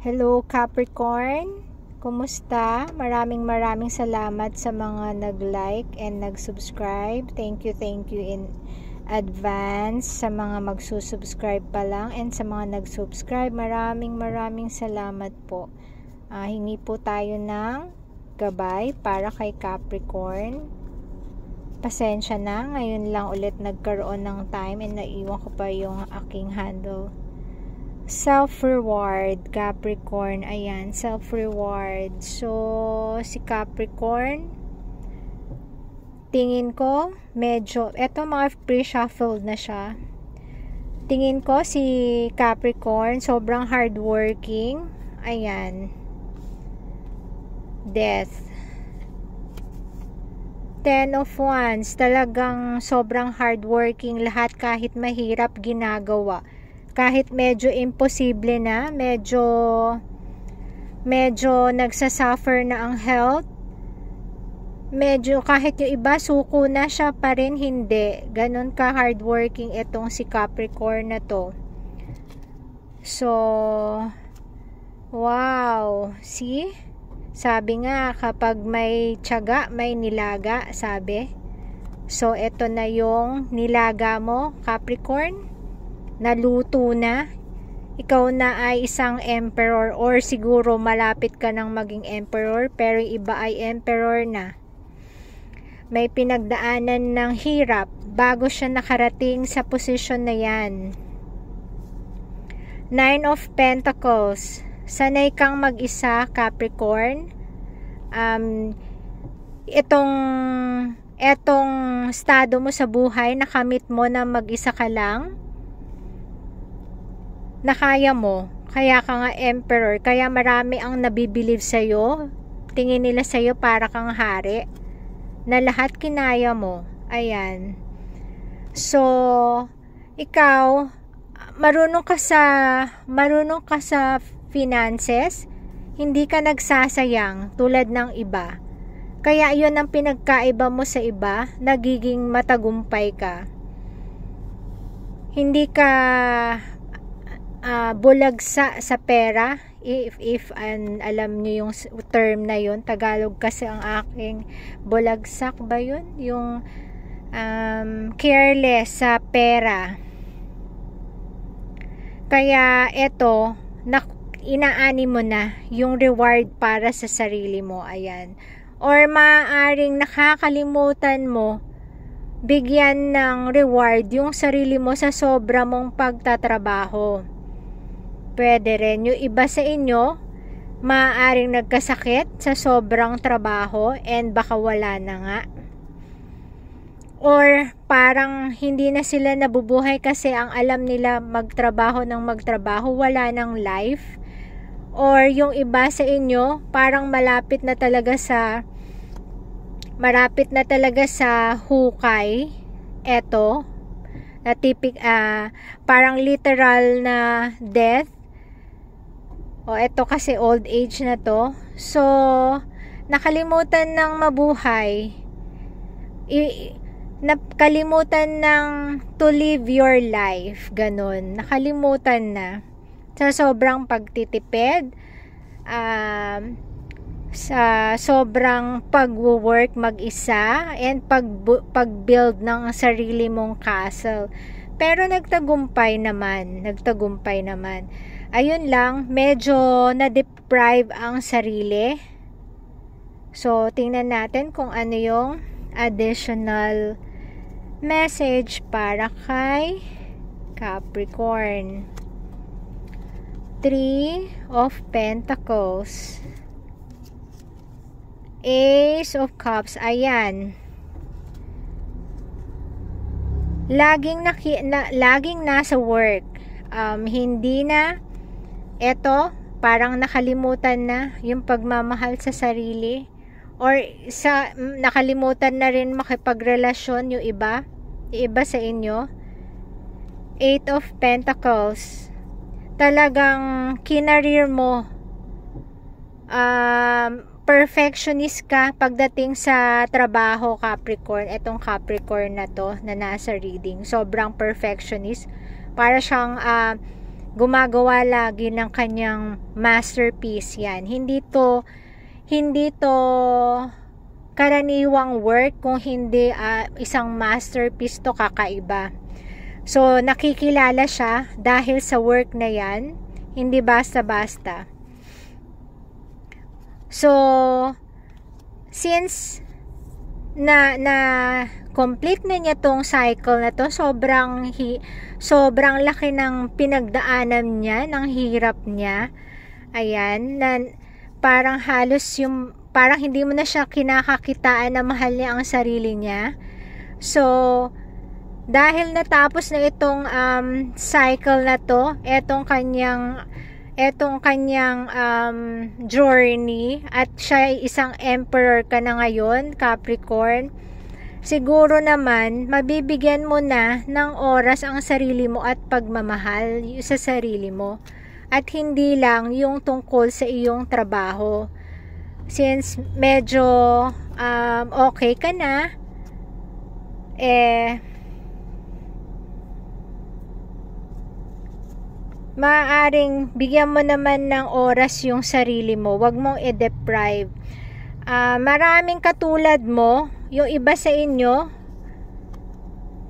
Hello Capricorn, kumusta? Maraming salamat sa mga nag-like and nag-subscribe. Thank you in advance sa mga magsusubscribe pa lang, and sa mga nag-subscribe, maraming salamat po. Hingi po tayo ng gabay para kay Capricorn. Pasensya na, ngayon lang ulit nagkaroon ng time and naiwan ko pa yung aking handle. Self-reward, Capricorn. Ayan, self-reward. So, si Capricorn, tingin ko, medyo, eto mga pre-shuffled na siya. Tingin ko si Capricorn, sobrang hardworking. Ayan. Death. 10 of Wands, talagang sobrang hardworking. Lahat kahit mahirap, ginagawa. Kahit medyo imposible na, medyo nagsasuffer na ang health, medyo kahit yung iba suko na, siya pa rin hindi. Ganon ka hardworking itong si Capricorn na to. So, wow, see? Sabi nga, kapag may tiyaga, may nilaga, sabi. So, ito na yung nilaga mo, Capricorn. Naluto na. Ikaw na ay isang emperor, or siguro malapit ka ng maging emperor, pero iba ay emperor na. May pinagdaanan ng hirap bago siya nakarating sa posisyon na yan. 9 of Pentacles. Sanay kang mag-isa, Capricorn. Etong estado mo sa buhay, nakamit mo na mag-isa ka lang, na kaya mo, kaya ka nga emperor, kaya marami ang nabibilieve sa'yo, tingin nila sa'yo para kang hari, na lahat kinaya mo. Ayan. So, ikaw, marunong ka sa finances, hindi ka nagsasayang tulad ng iba. Kaya yun ang pinagkaiba mo sa iba, nagiging matagumpay ka. Hindi ka bulagsa sa pera, if alam nyo yung term na yun. Tagalog kasi ang aking bulagsak ba yun? Yung careless sa pera. Kaya eto, inaani mo na yung reward para sa sarili mo. Ayan. Or maaaring nakakalimutan mo bigyan ng reward yung sarili mo sa sobra mong pagtatrabaho. Pwede rin yung iba sa inyo, maaaring nagkasakit sa sobrang trabaho and baka wala na nga. Or parang hindi na sila nabubuhay kasi ang alam nila magtrabaho, wala ng life. Or yung iba sa inyo, parang malapit na talaga sa hukay. Eto, na parang literal na death. O eto kasi old age na to. So, nakalimutan ng mabuhay. Nakalimutan ng to live your life. Ganon. Nakalimutan na. Sa sobrang pagtitipid, sa sobrang pag-work mag-isa, and pag-build ng sarili mong castle. Pero nagtagumpay naman. Ayun lang, medyo na-deprive ang sarili. So, tingnan natin kung ano yung additional message para kay Capricorn. 3 of Pentacles. Ace of Cups. Ayan. Laging nasa work. Hindi na. Eto, parang nakalimutan na yung pagmamahal sa sarili. Or nakalimutan na rin makipagrelasyon yung iba sa inyo. 8 of Pentacles. Talagang kinareer mo. Perfectionist ka pagdating sa trabaho, Capricorn. Etong Capricorn na to na nasa reading, sobrang perfectionist. Para siyang gumagawa lagi ng kanyang masterpiece yan. Hindi to karaniwang work, kung hindi isang masterpiece to, kakaiba. So nakikilala siya dahil sa work na yan, hindi basta-basta. So since na complete na niya tong cycle na to, sobrang laki ng pinagdaanan niya, ng hirap niya. Ayan, na parang parang hindi mo na siya kinakakitaan na mahal niya ang sarili niya. So dahil natapos na itong cycle na to, etong kanyang journey, at siya ay isang emperor ka na ngayon, Capricorn, siguro naman mabibigyan mo na ng oras ang sarili mo at pagmamahal sa sarili mo, at hindi lang yung tungkol sa iyong trabaho. Since medyo okay ka na, maaaring bigyan mo naman ng oras yung sarili mo, wag mong i-deprive. Maraming katulad mo, yung iba sa inyo,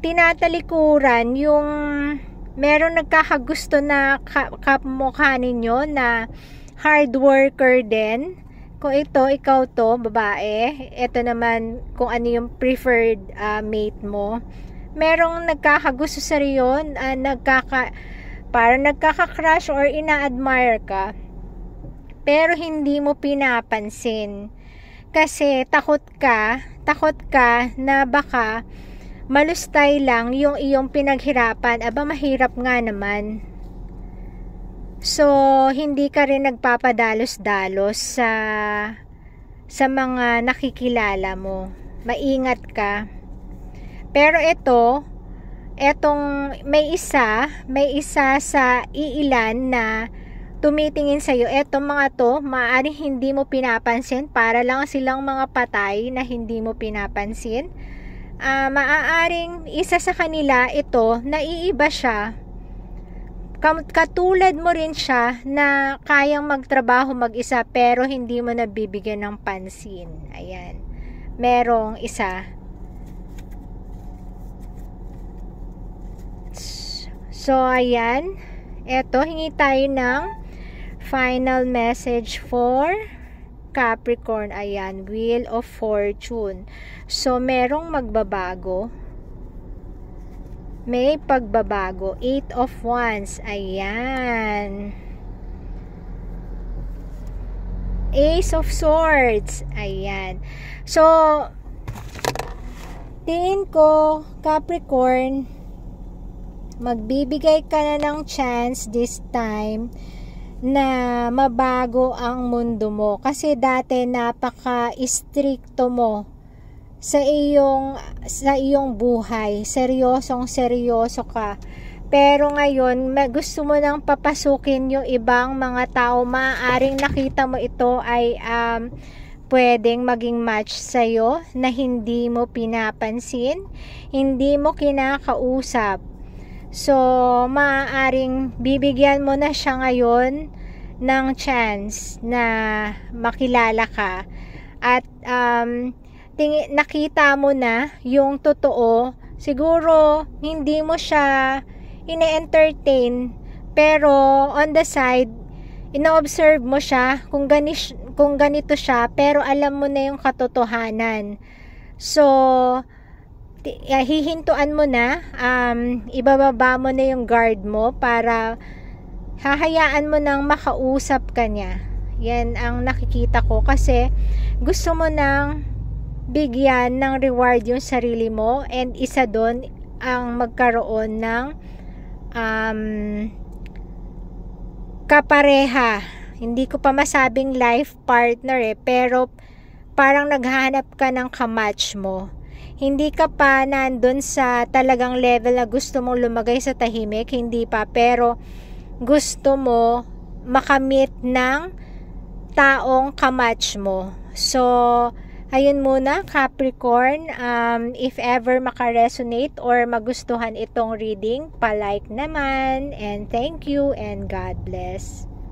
tinatalikuran yung merong nagkakagusto na kapmukha ninyo na hard worker din. Kung ikaw to, babae, ito naman kung ano yung preferred mate mo. Merong nagkakagusto sa iyo, parang nagkaka-crush or ina-admire ka, pero hindi mo pinapansin. Kasi takot ka na baka malustay lang yung iyong pinaghirapan. Aba, mahirap nga naman. So hindi ka rin nagpapadalos-dalos sa mga nakikilala mo. Maingat ka. Pero may isa sa iilan na tumitingin sa iyo. Etong mga to, maaaring hindi mo pinapansin, para lang silang mga patay na hindi mo pinapansin. Maaaring isa sa kanila ito, naiiba siya. Katulad mo rin siya na kayang magtrabaho mag-isa pero hindi mo nabibigyan ng pansin. Ayan. Merong isa. So ayan. Eto, hingi tayo ng final message for Capricorn. Ayan, Wheel of Fortune. So merong magbabago. May pagbabago. 8 of Wands. Ayan. Ace of Swords. Ayan. So tingin ko, Capricorn, magbibigay ka na ng chance this time na mabago ang mundo mo. Kasi dati napaka-stricto mo sa iyong buhay. Seryoso ka. Pero ngayon, gusto mo nang papasukin yung ibang mga tao. Maaaring nakita mo ito ay pwedeng maging match sa'yo na hindi mo pinapansin, hindi mo kinakausap. So, maaaring bibigyan mo na siya ngayon ng chance na makilala ka. At nakita mo na yung totoo. Siguro hindi mo siya ine-entertain, pero on the side ino-observe mo siya kung ganito siya, pero alam mo na yung katotohanan. So hihintuan mo na, ibababa mo na yung guard mo para hahayaan mo nang makausap ka niya. Yan ang nakikita ko, kasi gusto mo nang bigyan ng reward yung sarili mo, and isa doon ang magkaroon ng kapareha. Hindi ko pa masabing life partner pero parang naghahanap ka ng kamatch mo. Hindi ka pa nandun sa talagang level na gusto mong lumagay sa tahimik, hindi pa, pero gusto mo makamit ng taong kamatch mo. So Ayun muna, Capricorn, if ever makaresonate or magustuhan itong reading, palike naman, and thank you and God bless.